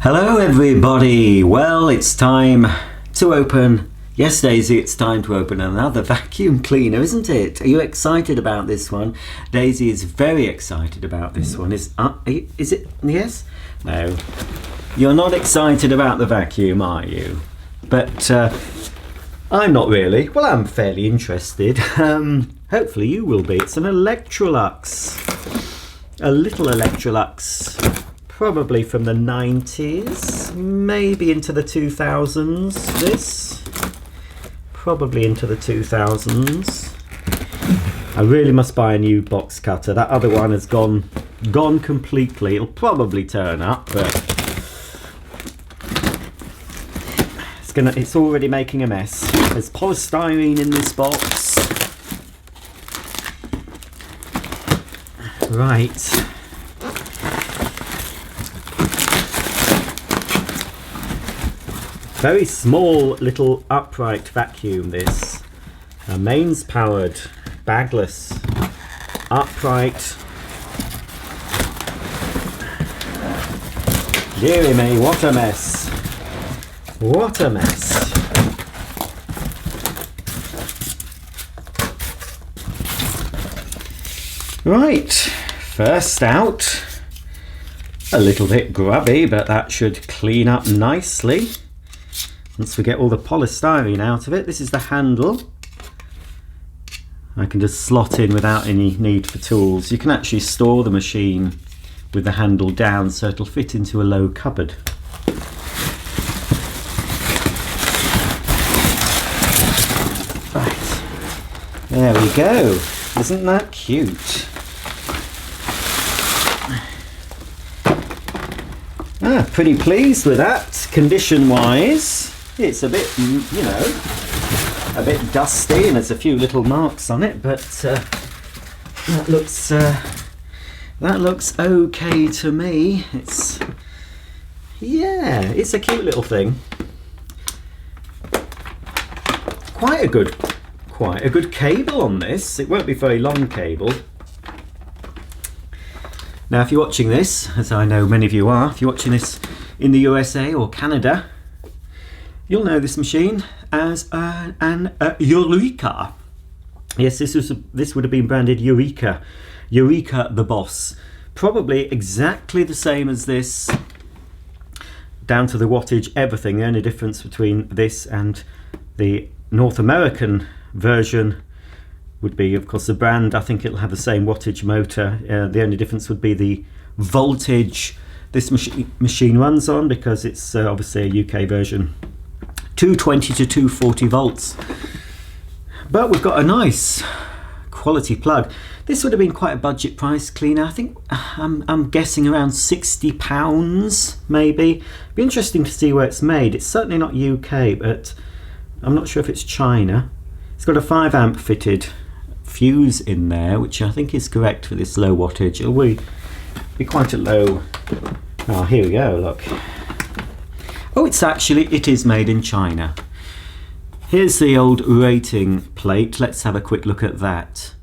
Hello everybody! Well, it's time to open, yes Daisy, it's time to open another vacuum cleaner, isn't it? Are you excited about this one? Daisy is very excited about this one. Is it? Yes? No. You're not excited about the vacuum, are you? But I'm not really. Well, I'm fairly interested. Hopefully you will be. It's an Electrolux. A little Electrolux. Probably from the 90s, maybe into the 2000s, this. Probably into the 2000s. I really must buy a new box cutter. That other one has gone completely. It'll probably turn up, but it's already making a mess. There's polystyrene in this box. Right. Very small little upright vacuum, this. A mains powered, bagless, upright. Deary me, what a mess. What a mess. Right, first out. A little bit grubby, but that should clean up nicely. Once we get all the polystyrene out of it. This is the handle. I can just slot in without any need for tools. You can actually store the machine with the handle down so it'll fit into a low cupboard. Right, there we go. Isn't that cute? Pretty pleased with that, condition wise. It's a bit, you know, a bit dusty and there's a few little marks on it, but that looks okay to me. It's a cute little thing. Quite a good cable on this. It won't be a very long cable. Now, if you're watching this, as I know many of you are, if you're watching this in the USA or Canada, you'll know this machine as an Eureka. Yes, this would have been branded Eureka. Eureka the Boss. Probably exactly the same as this, down to the wattage, everything. The only difference between this and the North American version would be, of course, the brand. I think it'll have the same wattage motor. The only difference would be the voltage this machine runs on, because it's obviously a UK version. 220 to 240 volts. But we've got a nice quality plug. This would have been quite a budget price cleaner. I think I'm guessing around £60 maybe. Be interesting to see where it's made. It's certainly not UK, but I'm not sure if it's China. It's got a 5 amp fitted fuse in there, which I think is correct for this low wattage. It will be quite a low. Oh, here we go, look. Oh, it is made in China. Here's the old rating plate. Let's have a quick look at that.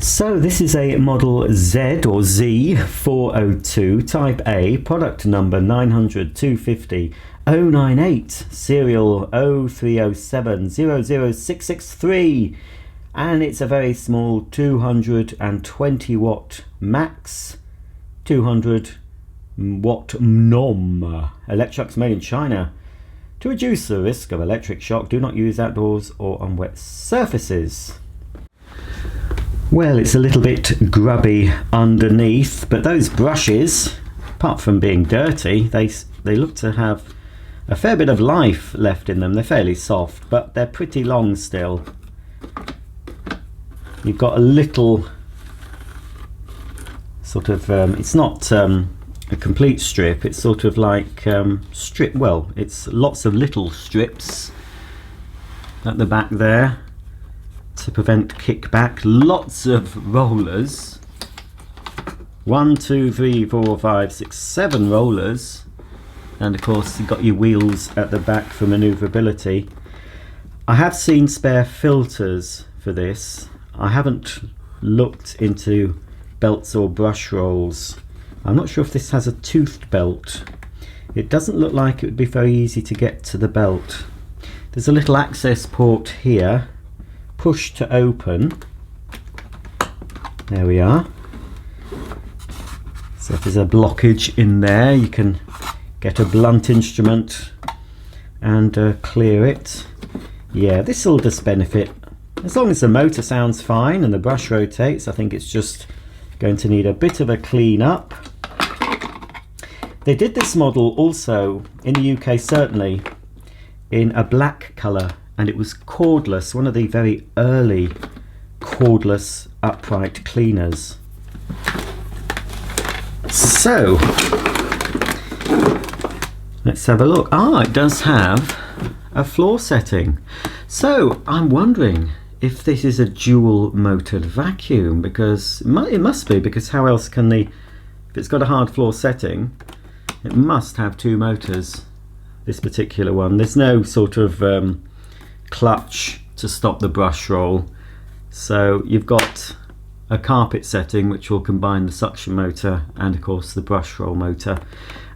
So this is a model Z or Z402 type A, product number 900-250-098, serial 0307-00663, and it's a very small 220 watt max, 200 watt NOM. Electrolux made in China. To reduce the risk of electric shock, do not use outdoors or on wet surfaces. Well, it's a little bit grubby underneath, but those brushes, apart from being dirty, they look to have a fair bit of life left in them. They're fairly soft, but they're pretty long still. You've got a little sort of, it's not a complete strip, it's sort of like strip, well, it's lots of little strips at the back there to prevent kickback. Lots of rollers. 1, 2, 3, 4, 5, 6, 7 rollers, and of course you've got your wheels at the back for manoeuvrability. I have seen spare filters for this. I haven't looked into belts or brush rolls. I'm not sure if this has a toothed belt. It doesn't look like it would be very easy to get to the belt. There's a little access port here, push to open. There we are. So if there's a blockage in there, you can get a blunt instrument and clear it. Yeah, this will just benefit. As long as the motor sounds fine and the brush rotates, I think it's just going to need a bit of a clean up. They did this model also in the UK, certainly, in a black colour, and it was cordless, one of the very early cordless upright cleaners. So let's have a look. It does have a floor setting. So I'm wondering if this is a dual motored vacuum, because it must be, because how else can if it's got a hard floor setting, it must have two motors, this particular one. There's no sort of clutch to stop the brush roll, so you've got a carpet setting which will combine the suction motor and of course the brush roll motor,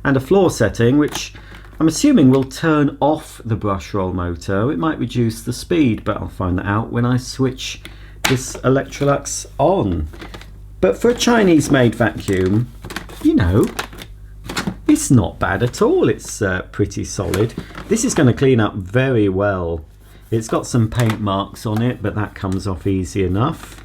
and a floor setting which I'm assuming will turn off the brush roll motor. It might reduce the speed, but I'll find that out when I switch this Electrolux on. But for a Chinese made vacuum, you know, it's not bad at all. It's pretty solid. This is going to clean up very well. It's got some paint marks on it, but that comes off easy enough.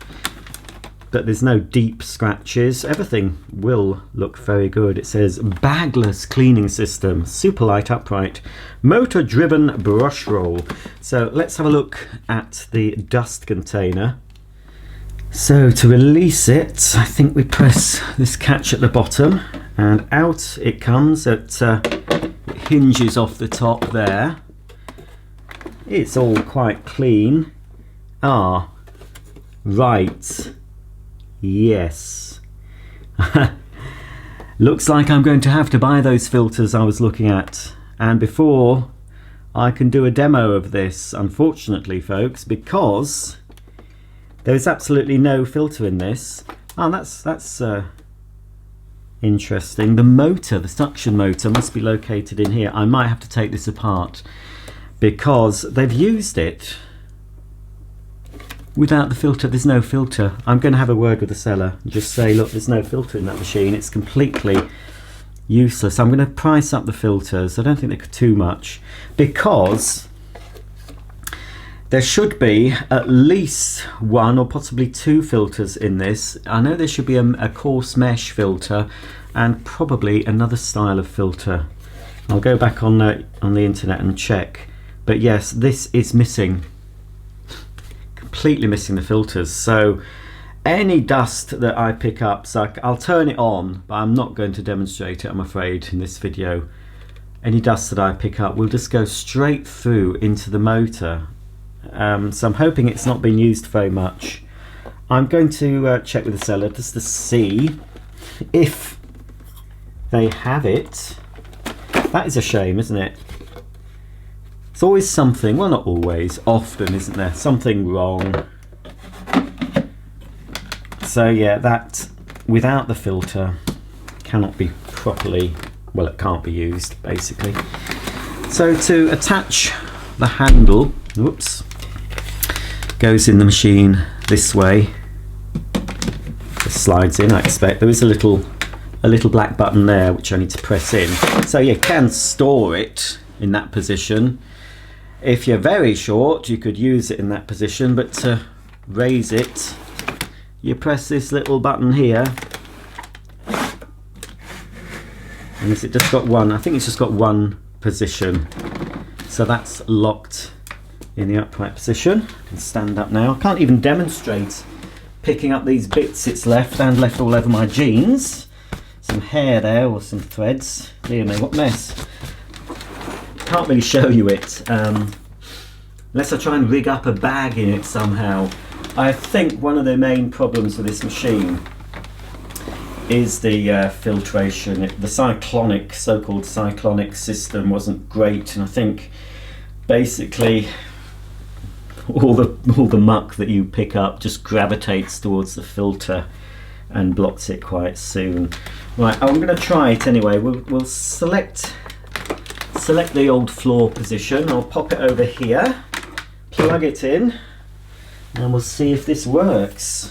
But there's no deep scratches. Everything will look very good. It says bagless cleaning system, super light upright, motor driven brush roll. So let's have a look at the dust container. So to release it, I think we press this catch at the bottom and out it comes. It hinges off the top there. It's all quite clean. Right. Yes. Looks like I'm going to have to buy those filters I was looking at. And before I can do a demo of this, unfortunately, folks, because there's absolutely no filter in this. That's interesting. The motor, the suction motor, must be located in here. I might have to take this apart because they've used it without the filter. There's no filter. I'm going to have a word with the seller and just say, look, there's no filter in that machine. It's completely useless. I'm going to price up the filters. I don't think they're too much, because there should be at least one or possibly two filters in this. I know there should be a coarse mesh filter and probably another style of filter. I'll go back on the internet and check. But yes, this is missing. Completely missing the filters. So any dust that I pick up, so I'll turn it on, but I'm not going to demonstrate it, I'm afraid, in this video. Any dust that I pick up will just go straight through into the motor. So I'm hoping it's not been used very much. I'm going to check with the seller just to see if they have it. That is a shame, isn't it? It's always something, well, not always, often, isn't there? Something wrong. So yeah, that without the filter cannot be properly, well, it can't be used, basically. So to attach the handle, whoops, goes in the machine this way. It slides in, I expect. There is a little black button there which I need to press in. So you can store it in that position. If you're very short, you could use it in that position, but to raise it, you press this little button here. And has it just got one? I think it's just got one position. So that's locked in the upright position. I can stand up now. I can't even demonstrate picking up these bits it's left and left all over my jeans. Some hair there, or some threads. Dear me, what mess. Can't really show you it unless I try and rig up a bag in it somehow. I think one of the main problems with this machine is the filtration. The cyclonic, so-called cyclonic system wasn't great, and I think basically all the muck that you pick up just gravitates towards the filter and blocks it quite soon. Right, I'm going to try it anyway. We'll select select the old floor position. I'll pop it over here, plug it in, and we'll see if this works.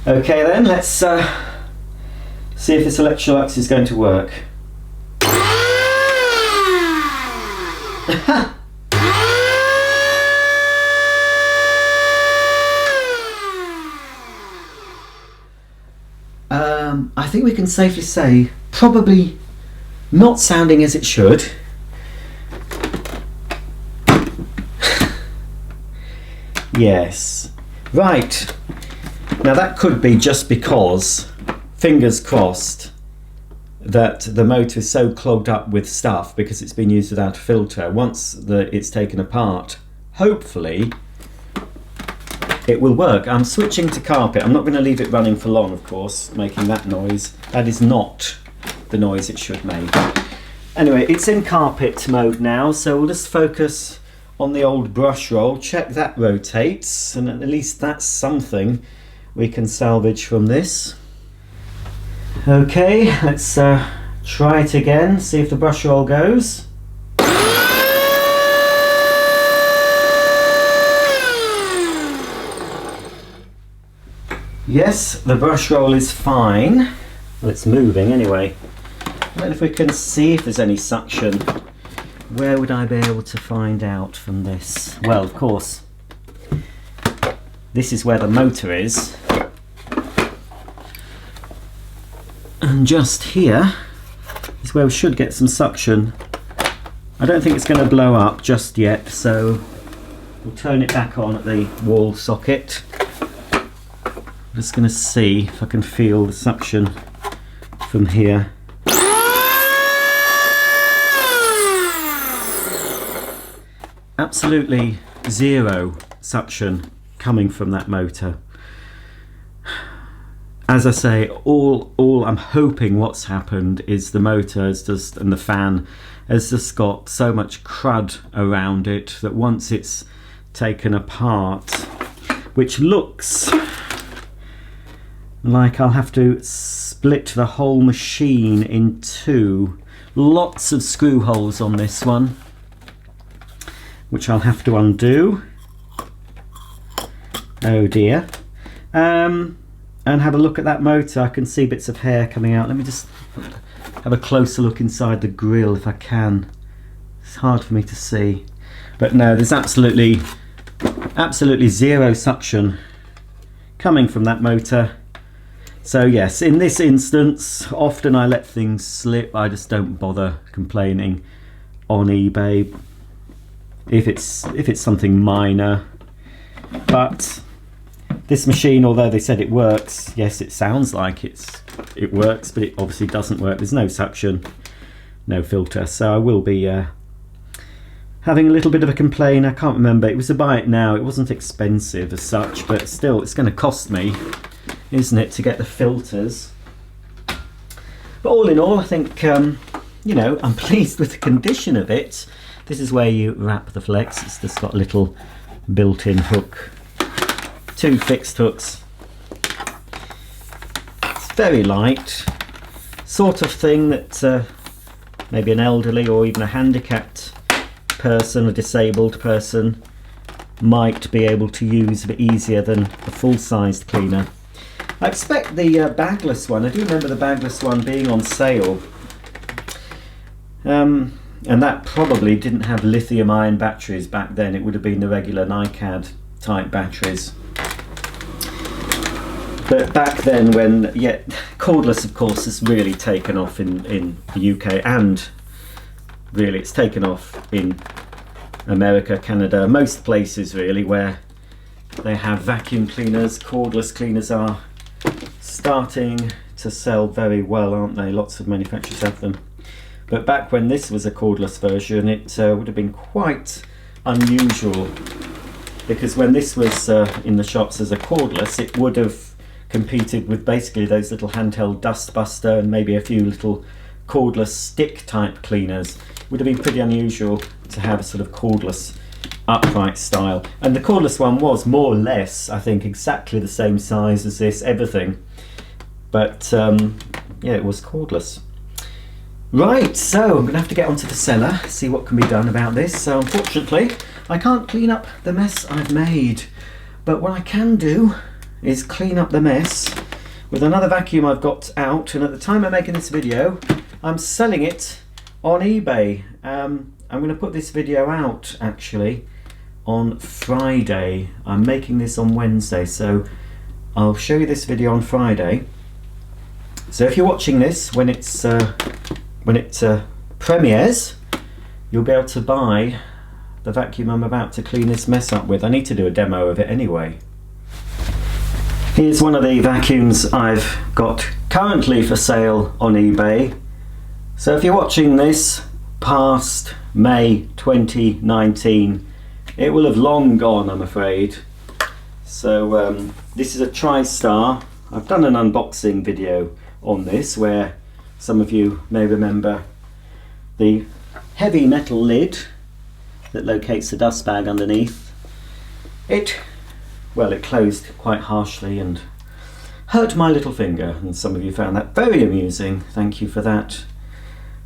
Okay then, let's see if this Electrolux is going to work. I think we can safely say probably not sounding as it should. Yes. Right. Now that could be just because, fingers crossed, that the motor is so clogged up with stuff because it's been used without a filter. Once it's taken apart, hopefully it will work. I'm switching to carpet. I'm not going to leave it running for long, of course, making that noise. That is not the noise it should make. Anyway, it's in carpet mode now, so we'll just focus on the old brush roll. Check that rotates, and at least that's something we can salvage from this. Okay, let's try it again, see if the brush roll goes. Yes, the brush roll is fine. Well, it's moving anyway. I don't know if we can see if there's any suction. Where would I be able to find out from this? Well, of course, this is where the motor is. And just here is where we should get some suction. I don't think it's going to blow up just yet, so we'll turn it back on at the wall socket. I'm just going to see if I can feel the suction from here. Absolutely zero suction coming from that motor. As I say, all I'm hoping what's happened is the motor has just, and the fan has just got so much crud around it that once it's taken apart, which looks like I'll have to split the whole machine in two. Lots of screw holes on this one, which I'll have to undo. Oh dear. And have a look at that motor. I can see bits of hair coming out. Let me just have a closer look inside the grill if I can. It's hard for me to see. But no, there's absolutely zero suction coming from that motor. So yes, in this instance, often I let things slip. I just don't bother complaining on eBay if it's something minor. But this machine, although they said it works, yes, it sounds like it works, but it obviously doesn't work. There's no suction, no filter, so I will be having a little bit of a complaint. I can't remember, it was to buy it now. It wasn't expensive as such, but still it's going to cost me, isn't it, to get the filters. But all in all, I think you know, I'm pleased with the condition of it. This is where you wrap the flex. It's just got a little built-in hook, two fixed hooks. It's very light, sort of thing that maybe an elderly or even a handicapped person, a disabled person, might be able to use a bit easier than a full-sized cleaner. I expect the bagless one, I do remember the bagless one being on sale, and that probably didn't have lithium ion batteries back then. It would have been the regular NiCad type batteries. But back then, when, yeah, cordless of course has really taken off in the UK, and really it's taken off in America, Canada, most places really where they have vacuum cleaners. Cordless cleaners are starting to sell very well, aren't they? Lots of manufacturers have them. But back when this was a cordless version, it would have been quite unusual, because when this was in the shops as a cordless, it would have competed with basically those little handheld dust buster and maybe a few little cordless stick type cleaners. It would have been pretty unusual to have a sort of cordless upright style. And the cordless one was more or less, I think, exactly the same size as this, everything. But yeah, it was cordless. Right, so I'm going to have to get onto the cellar, see what can be done about this. So unfortunately, I can't clean up the mess I've made. But what I can do is clean up the mess with another vacuum I've got out. And at the time I'm making this video, I'm selling it on eBay. I'm going to put this video out actually on Friday. I'm making this on Wednesday, so I'll show you this video on Friday. So if you're watching this when it premieres, you'll be able to buy the vacuum I'm about to clean this mess up with. I need to do a demo of it anyway. Here's one of the vacuums I've got currently for sale on eBay. So if you're watching this past May 2019, it will have long gone, I'm afraid. So this is a Tristar. I've done an unboxing video on this where some of you may remember the heavy metal lid that locates the dust bag underneath. It closed quite harshly and hurt my little finger, and some of you found that very amusing. Thank you for that,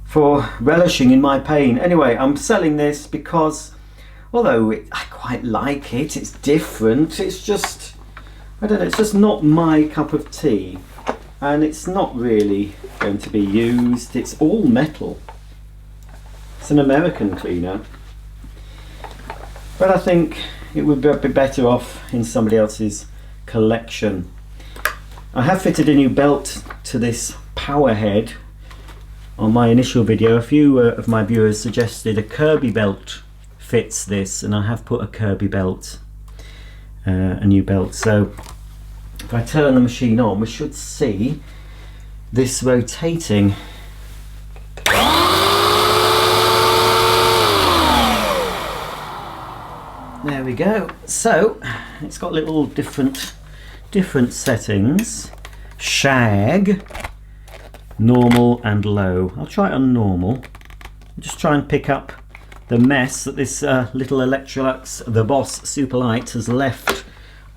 for relishing in my pain. Anyway, I'm selling this because although I quite like it, it's different, it's just, I don't know, it's just not my cup of tea. And it's not really going to be used. It's all metal. It's an American cleaner. But I think it would be better off in somebody else's collection. I have fitted a new belt to this power head. On my initial video, a few of my viewers suggested a Kirby belt fits this, and I have put a Kirby belt, a new belt. So if I turn the machine on, we should see this rotating. There we go. So it's got little different settings. Shag, normal and low. I'll try it on normal. Just try and pick up the mess that this little Electrolux, the Bosch Super Lite, has left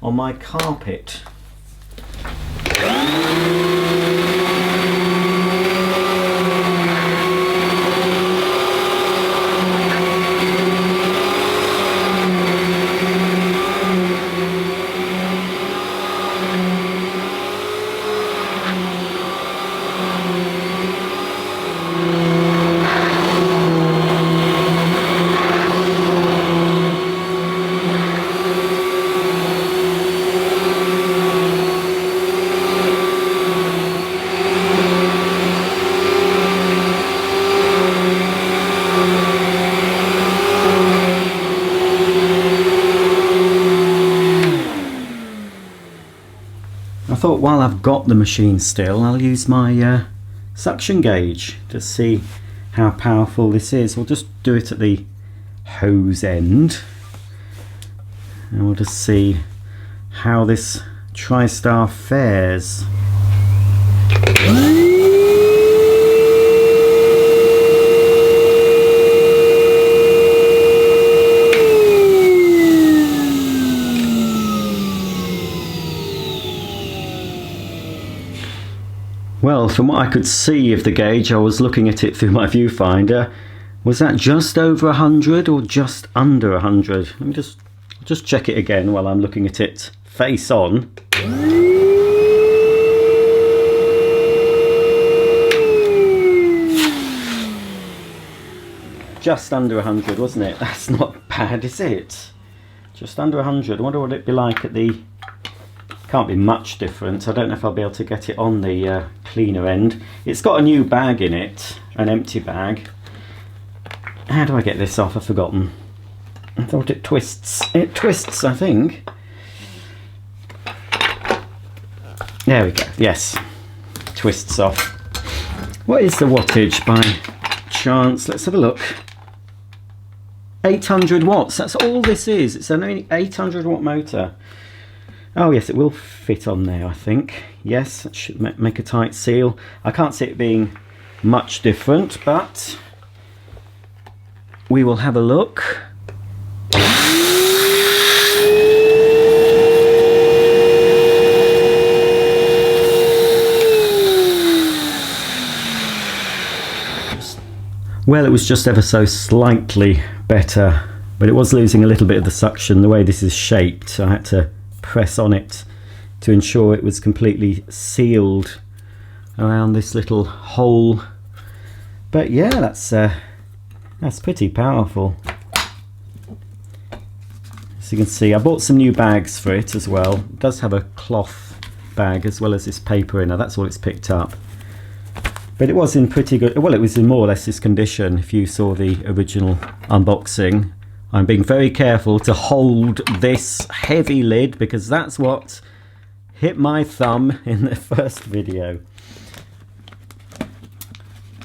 on my carpet. I thought while I've got the machine still, I'll use my suction gauge to see how powerful this is. We'll just do it at the hose end and we'll just see how this Tristar fares. Well, from what I could see of the gauge, I was looking at it through my viewfinder, was that just over 100 or just under 100? Let me just check it again while I'm looking at it face on. Just under 100, wasn't it? That's not bad, is it? Just under 100. I wonder what it'd be like at the... Can't be much different. I don't know if I'll be able to get it on the cleaner end. It's got a new bag in it, an empty bag. How do I get this off? I've forgotten. I thought it twists. It twists, I think. There we go. Yes, twists off. What is the wattage by chance? Let's have a look. 800 watts. That's all this is. It's an 800 watt motor. Oh yes, it will fit on there, I think. Yes, that should make a tight seal. I can't see it being much different, but we will have a look. Well, it was just ever so slightly better, but it was losing a little bit of the suction the way this is shaped, so I had to press on it to ensure it was completely sealed around this little hole. But yeah, that's pretty powerful. As you can see, I bought some new bags for it as well. It does have a cloth bag as well as this paper in there. That's all it's picked up. But it was in pretty good, well, it was in more or less this condition if you saw the original unboxing. I'm being very careful to hold this heavy lid because that's what hit my thumb in the first video.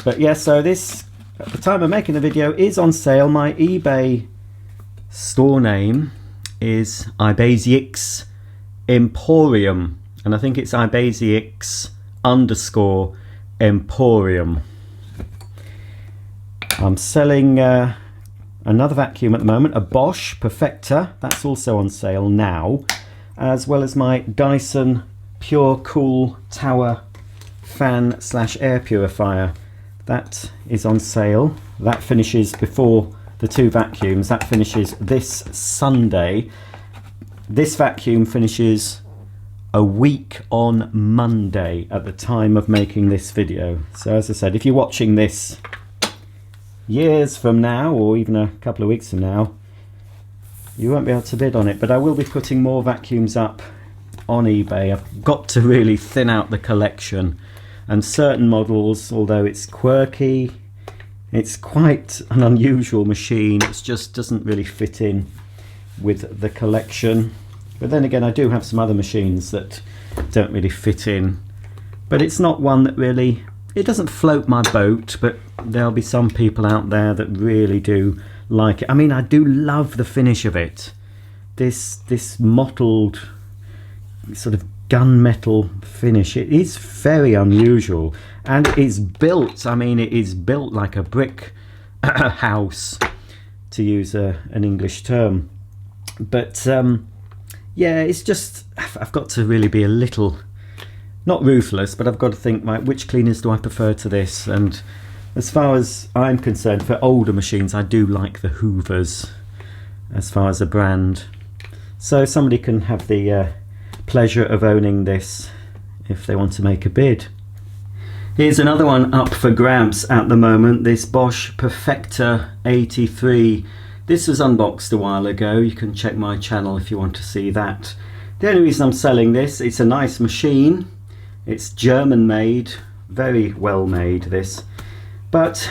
But yeah, so this, at the time of making the video, is on sale. My eBay store name is Ibasics Emporium, and I think it's Ibasics_Emporium. I'm selling another vacuum at the moment, a Bosch Perfecta. That's also on sale now, as well as my Dyson Pure Cool Tower fan / air purifier. That is on sale. That finishes before the two vacuums. That finishes this Sunday. This vacuum finishes a week on Monday at the time of making this video. So as I said, if you're watching this years from now or even a couple of weeks from now, you won't be able to bid on it. But I will be putting more vacuums up on eBay. I've got to really thin out the collection, and certain models, although it's quirky, it's quite an unusual machine, it just doesn't really fit in with the collection. But then again, I do have some other machines that don't really fit in, but it's not one that really, it doesn't float my boat, but there'll be some people out there that really do like it. I mean, I do love the finish of it. This mottled sort of gunmetal finish. It is very unusual, and it is built, I mean, it is built like a brick house, to use an English term. But yeah, it's just, I've got to really be a little, not ruthless, but I've got to think, which cleaners do I prefer to this? And as far as I'm concerned, for older machines, I do like the Hoovers as far as a brand. So somebody can have the pleasure of owning this if they want to make a bid. Here's another one up for grabs at the moment, this Bosch Perfecta 83. This was unboxed a while ago. You can check my channel if you want to see that. The only reason I'm selling this, it's a nice machine, it's German made, very well made this, but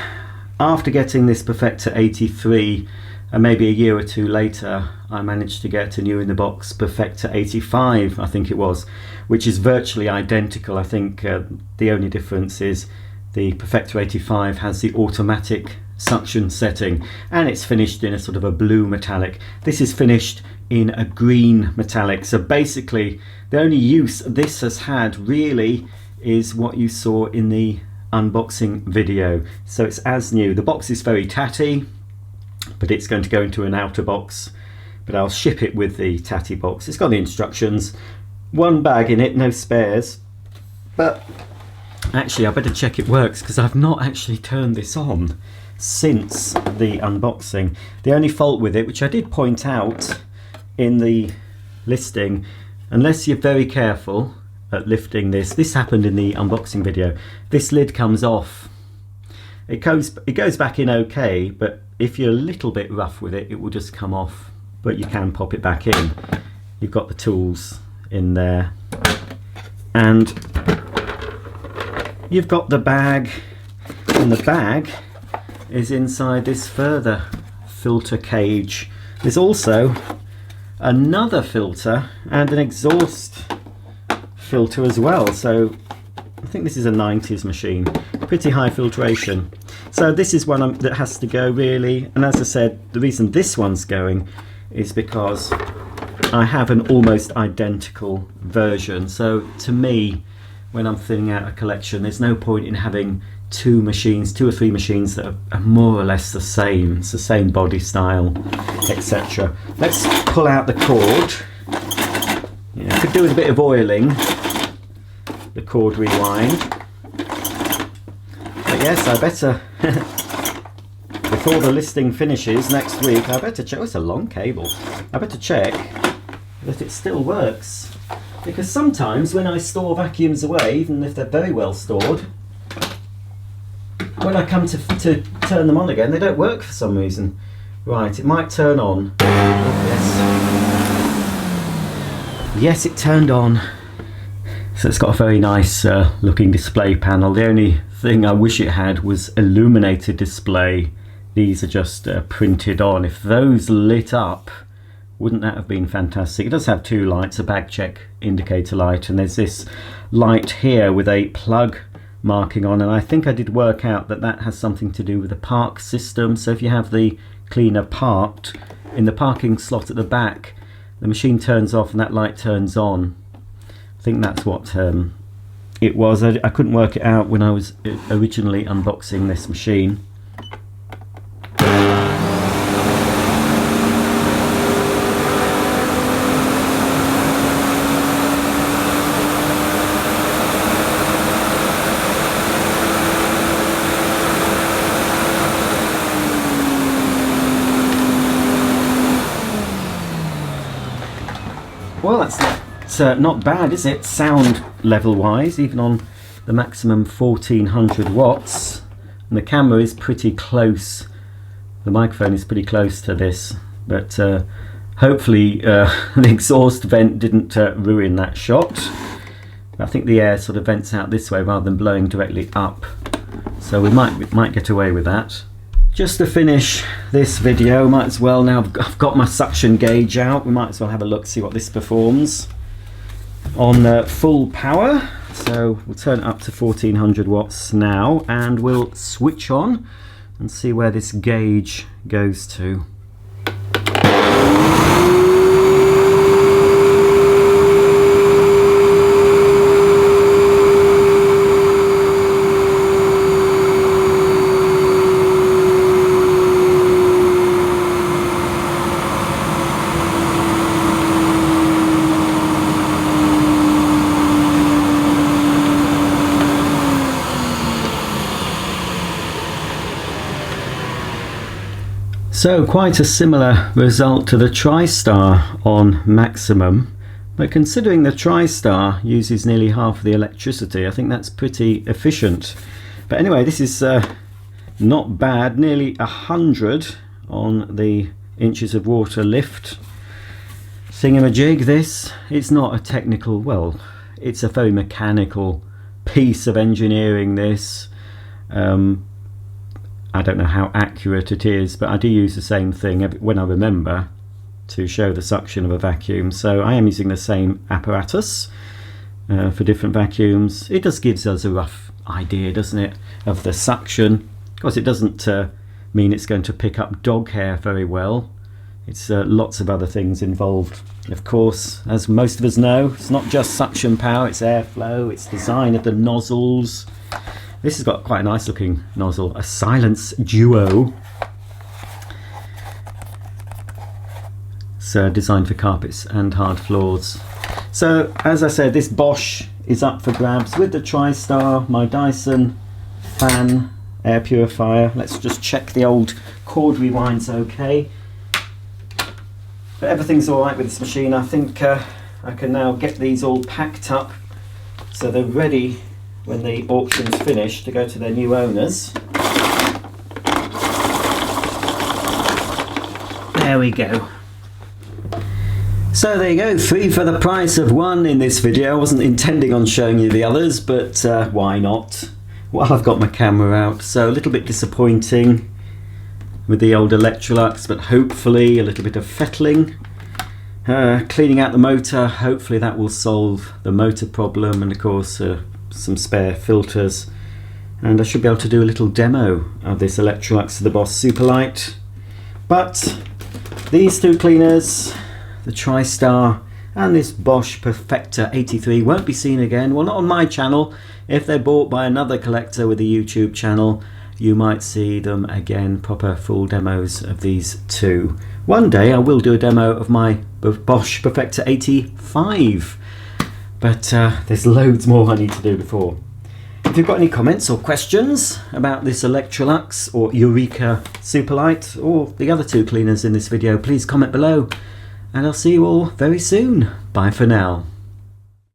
after getting this Perfecta 83, and maybe a year or two later, I managed to get a new in the box Perfecta 85, I think it was, which is virtually identical. I think the only difference is the Perfecta 85 has the automatic suction setting, and it's finished in a sort of a blue metallic. This is finished in a green metallic. So basically, the only use this has had really is what you saw in the unboxing video. So it's as new. The box is very tatty, but it's going to go into an outer box, but I'll ship it with the tatty box. It's got the instructions, one bag in it, no spares. But actually I better check it works, because I've not actually turned this on since the unboxing. The only fault with it, which I did point out in the listing, unless you're very careful at lifting this happened in the unboxing video, this lid comes off. It goes back in okay, but if you're a little bit rough with it, it will just come off. But you can pop it back in. You've got the tools in there, and you've got the bag, and the bag is inside this further filter cage. There's also another filter and an exhaust filter as well. So I think this is a 90s machine, pretty high filtration. So this is one that has to go really, and as I said, the reason this one's going is because I have an almost identical version. So to me, when I'm thinning out a collection, there's no point in having two or three machines that are more or less the same. It's the same body style, etc. Let's pull out the cord. Yeah, I could do with a bit of oiling, the cord rewind. But yes, I better before the listing finishes next week, I better check. Oh, it's a long cable. I better check that it still works, because sometimes when I store vacuums away, even if they're very well stored, when I come to turn them on again, they don't work for some reason. Right, it might turn on. Oh, yes, it turned on. So it's got a very nice looking display panel. The only thing I wish it had was illuminated display. These are just printed on. If those lit up, wouldn't that have been fantastic? It does have two lights, a bag check indicator light, and there's this light here with a plug marking on, and I think I did work out that that has something to do with the park system. So if you have the cleaner parked in the parking slot at the back, the machine turns off and that light turns on. I think that's what it was. I couldn't work it out when I was originally unboxing this machine. Well, that's not bad, is it? Sound level wise, even on the maximum 1400 watts. And the camera is pretty close. The microphone is pretty close to this, but hopefully the exhaust vent didn't ruin that shot. I think the air sort of vents out this way rather than blowing directly up, so we might get away with that. Just to finish this video, might as well, now I've got my suction gauge out, we might as well have a look, see what this performs on full power. So we'll turn it up to 1400 watts now, and we'll switch on and see where this gauge goes to. So quite a similar result to the Tristar on maximum, but considering the Tristar uses nearly half of the electricity, I think that's pretty efficient. But anyway, this is not bad, nearly 100 on the inches of water lift thingamajig. This, it's not a technical, well, it's a very mechanical piece of engineering, this. I don't know how accurate it is, but I do use the same thing when I remember to show the suction of a vacuum. So I am using the same apparatus for different vacuums. It just gives us a rough idea, doesn't it, of the suction. Of course, it doesn't mean it's going to pick up dog hair very well. It's lots of other things involved. Of course, as most of us know, it's not just suction power, it's airflow, it's design of the nozzles. This has got quite a nice looking nozzle, a Silence Duo. It's designed for carpets and hard floors. So as I said, this Bosch is up for grabs with the Tristar, my Dyson fan air purifier. Let's just check the old cord rewind's okay. But everything's all right with this machine. I think I can now get these all packed up so they're ready when the auction's finished to go to their new owners. There we go. So there you go, 3 for the price of 1 in this video. I wasn't intending on showing you the others, but why not? Well, I've got my camera out, so a little bit disappointing with the old Electrolux, but hopefully a little bit of fettling. Cleaning out the motor, hopefully that will solve the motor problem, and of course some spare filters, and I should be able to do a little demo of this Electrolux, the Bosch Super Lite. But these two cleaners, the Tristar and this Bosch Perfecta 83, won't be seen again. Well, not on my channel. If they're bought by another collector with a YouTube channel, you might see them again, proper full demos of these two. One day I will do a demo of my Bosch Perfecta 85. But there's loads more I need to do before. If you've got any comments or questions about this Electrolux or Eureka Super Lite or the other two cleaners in this video, please comment below, and I'll see you all very soon. Bye for now.